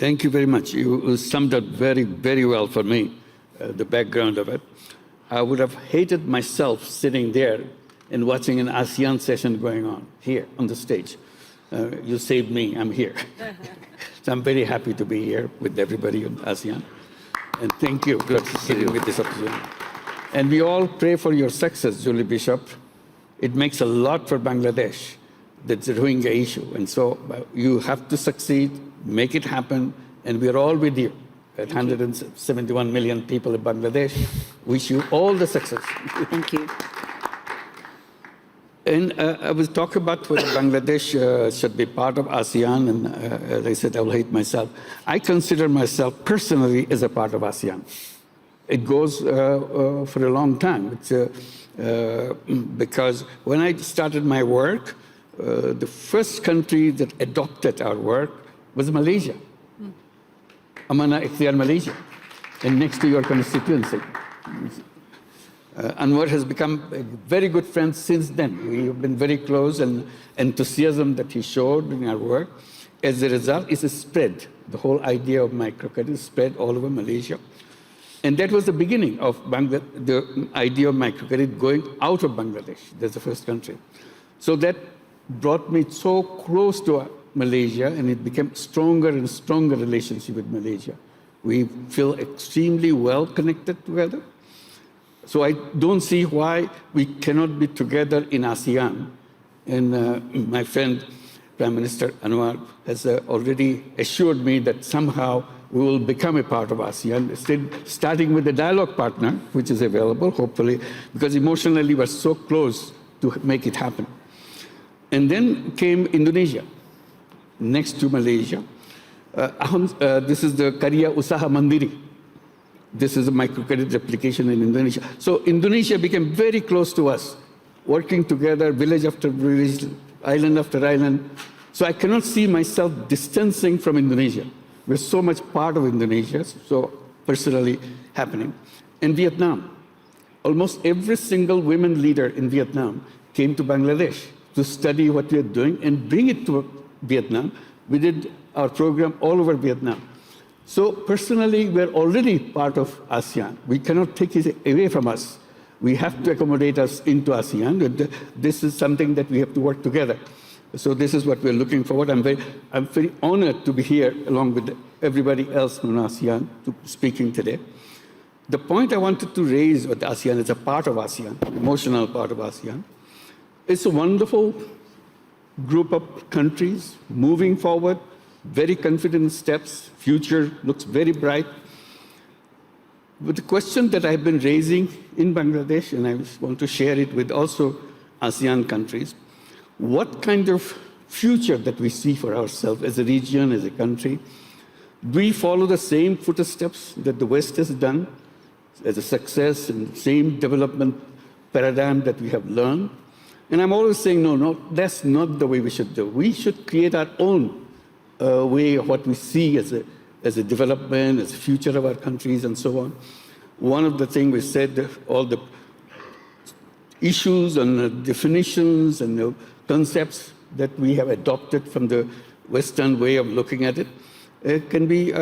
Thank you very much. You summed up very, very well for me, the background of it. I would have hated myself sitting there and watching an ASEAN session going on here on the stage. You saved me, I'm here. So I'm very happy to be here with everybody in ASEAN. And thank you for giving me this opportunity. And we all pray for your success, Julie Bishop. It makes a lot for Bangladesh, that's the Rohingya issue. And so you have to succeed, make it happen, and we're all with you. At 171 million people in Bangladesh, wish you all the success. Thank you. And I was talking about whether Bangladesh should be part of ASEAN, and as I said, I will hate myself. I consider myself personally as a part of ASEAN. It goes for a long time. It's, because when I started my work, the first country that adopted our work was Malaysia. Amana Ikhtiar, Malaysia, and next to your constituency. Anwar has become a very good friend since then. We have been very close, and enthusiasm that he showed in our work, as a result, is a spread. The whole idea of microcredit spread all over Malaysia. And that was the beginning of the idea of microcredit going out of Bangladesh. That's the first country. So that brought me so close to Malaysia, and it became stronger and stronger relationship with Malaysia. We feel extremely well connected together. So I don't see why we cannot be together in ASEAN. And my friend, Prime Minister Anwar, has already assured me that somehow we will become a part of ASEAN, starting with a dialogue partner, which is available, hopefully, because emotionally we're so close to make it happen. And then came Indonesia, next to Malaysia. This is the Karya Usaha Mandiri. This is a microcredit application in Indonesia. So Indonesia became very close to us, working together, village after village, island after island. So I cannot see myself distancing from Indonesia. We're so much part of Indonesia, so personally happening. And Vietnam, almost every single women leader in Vietnam came to Bangladesh to study what we are doing and bring it to Vietnam. We did our program all over Vietnam. So personally, we're already part of ASEAN. We cannot take it away from us. We have to accommodate us into ASEAN. This is something that we have to work together. So this is what we're looking forward. I'm very honored to be here along with everybody else from ASEAN speaking today. The point I wanted to raise with ASEAN is a part of ASEAN, emotional part of ASEAN. It's a wonderful group of countries moving forward, very confident steps, future looks very bright. But the question that I've been raising in Bangladesh, and I want to share it with also ASEAN countries, what kind of future that we see for ourselves as a region, as a country? Do we follow the same footsteps that the West has done as a success and same development paradigm that we have learned? And I'm always saying, no, that's not the way we should do. We should create our own way of what we see as a development, as a future of our countries, and so on. One of the things we said, all the issues and definitions and the concepts that we have adopted from the Western way of looking at it can be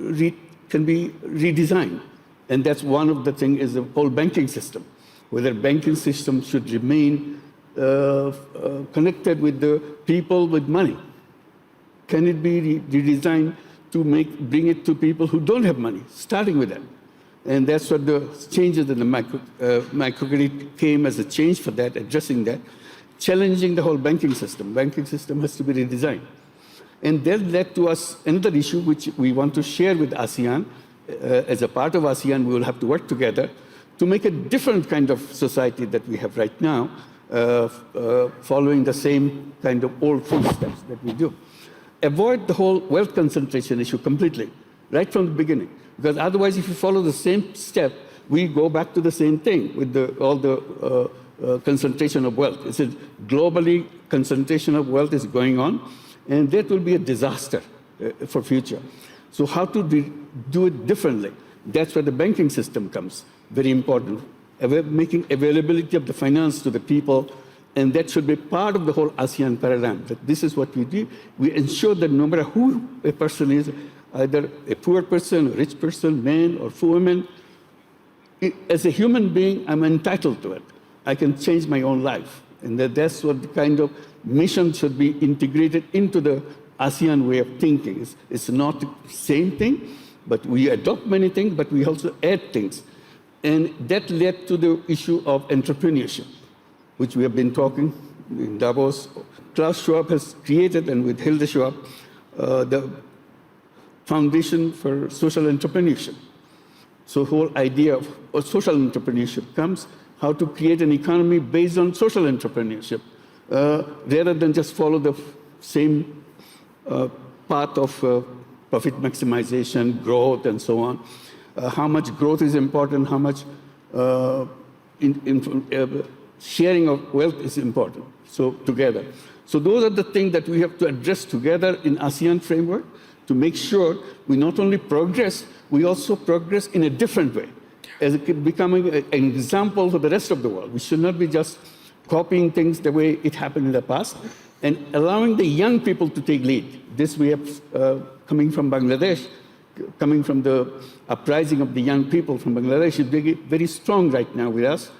redesigned. And that's one of the things is the whole banking system, whether banking system should remain connected with the people with money. Can it be redesigned to bring it to people who don't have money, starting with that? And that's what the changes in the microcredit came as a change for that, addressing that, challenging the whole banking system. Banking system has to be redesigned. And that led to us another issue which we want to share with ASEAN. As a part of ASEAN, we will have to work together to make a different kind of society that we have right now, following the same kind of old footsteps that we do. Avoid the whole wealth concentration issue completely, right from the beginning. Because otherwise, if you follow the same step, we go back to the same thing with all the concentration of wealth. It's a globally concentration of wealth is going on, and that will be a disaster for future. So how to do it differently? That's where the banking system comes, very important. Making availability of the finance to the people, and that should be part of the whole ASEAN paradigm, that this is what we do. We ensure that no matter who a person is, either a poor person, a rich person, man or woman. As a human being, I'm entitled to it. I can change my own life. And that's what the kind of mission should be integrated into the ASEAN way of thinking. It's not the same thing, but we adopt many things, but we also add things. And that led to the issue of entrepreneurship, which we have been talking in Davos. Klaus Schwab has created, and with Hilde Schwab, the Foundation for Social Entrepreneurship. So the whole idea of social entrepreneurship comes, how to create an economy based on social entrepreneurship, rather than just follow the same path of profit maximization, growth, and so on. How much growth is important, how much sharing of wealth is important, so together. So those are the things that we have to address together in ASEAN framework to make sure we not only progress, we also progress in a different way, as becoming an example for the rest of the world. We should not be just copying things the way it happened in the past, and allowing the young people to take lead. This we have coming from Bangladesh, coming from the uprising of the young people from Bangladesh is very, very strong right now with us,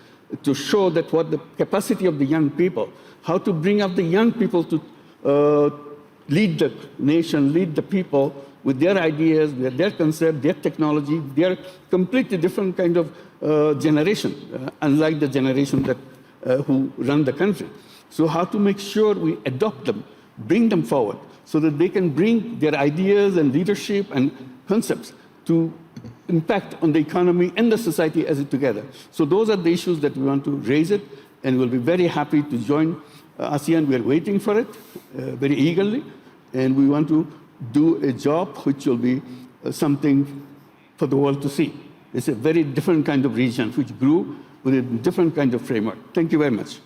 to show that what the capacity of the young people, how to bring up the young people to lead the nation, lead the people with their ideas, with their concept, their technology. They are completely different kind of generation, unlike the generation that who run the country. So how to make sure we adopt them, bring them forward, so that they can bring their ideas and leadership and concepts to impact on the economy and the society as it together. So those are the issues that we want to raise it, and we'll be very happy to join ASEAN. We are waiting for it very eagerly, and we want to do a job which will be something for the world to see. It's a very different kind of region which grew with a different kind of framework. Thank you very much.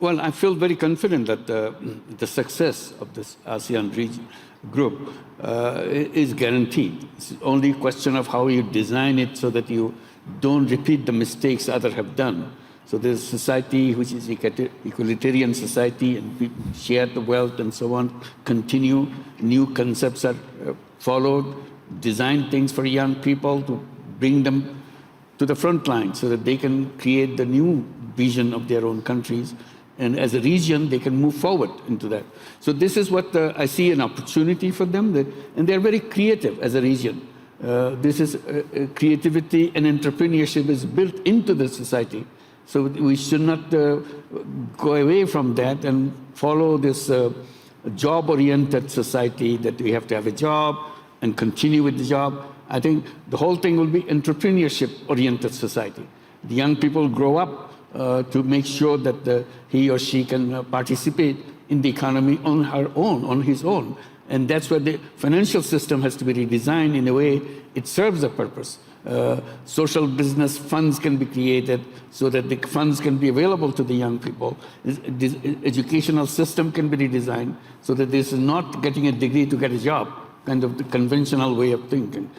Well, I feel very confident that the success of this ASEAN region group is guaranteed. It's only a question of how you design it so that you don't repeat the mistakes others have done. So there's a society which is equalitarian society, and people share the wealth and so on, continue, new concepts are followed, design things for young people to bring them to the front line so that they can create the new vision of their own countries. And as a region, they can move forward into that. So this is what I see an opportunity for them, and they're very creative as a region. This is creativity and entrepreneurship is built into the society. So we should not go away from that and follow this job-oriented society that we have to have a job and continue with the job. I think the whole thing will be entrepreneurship-oriented society. The young people grow up to make sure that he or she can participate in the economy on her own, on his own. And that's where the financial system has to be redesigned in a way it serves a purpose. Social business funds can be created so that the funds can be available to the young people. The educational system can be redesigned so that this is not getting a degree to get a job, kind of the conventional way of thinking.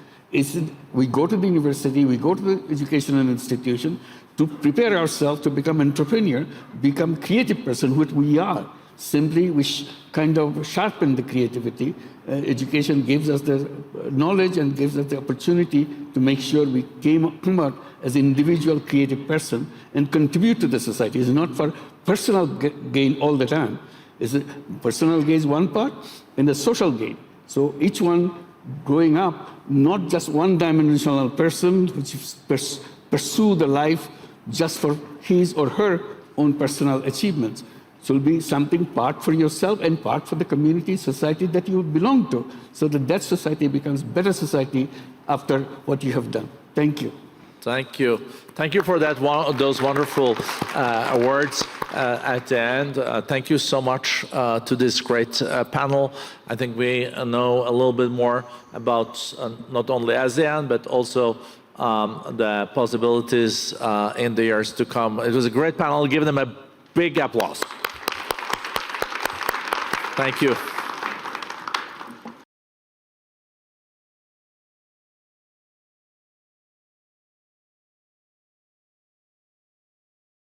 We go to the university, we go to the educational institution to prepare ourselves to become entrepreneur, become creative person, which we are. Simply, we kind of sharpen the creativity. Education gives us the knowledge and gives us the opportunity to make sure we come out as an individual creative person and contribute to the society. It's not for personal gain all the time. Personal gain is one part, and the social gain. So each one growing up, not just one-dimensional person which pursue the life just for his or her own personal achievements. So it'll be something part for yourself and part for the community, society that you belong to, so that that society becomes better society after what you have done. Thank you. Thank you. Thank you for those wonderful words at the end. Thank you so much to this great panel. I think we know a little bit more about not only ASEAN, but also the possibilities in the years to come. It was a great panel. Give them a big applause. Thank you.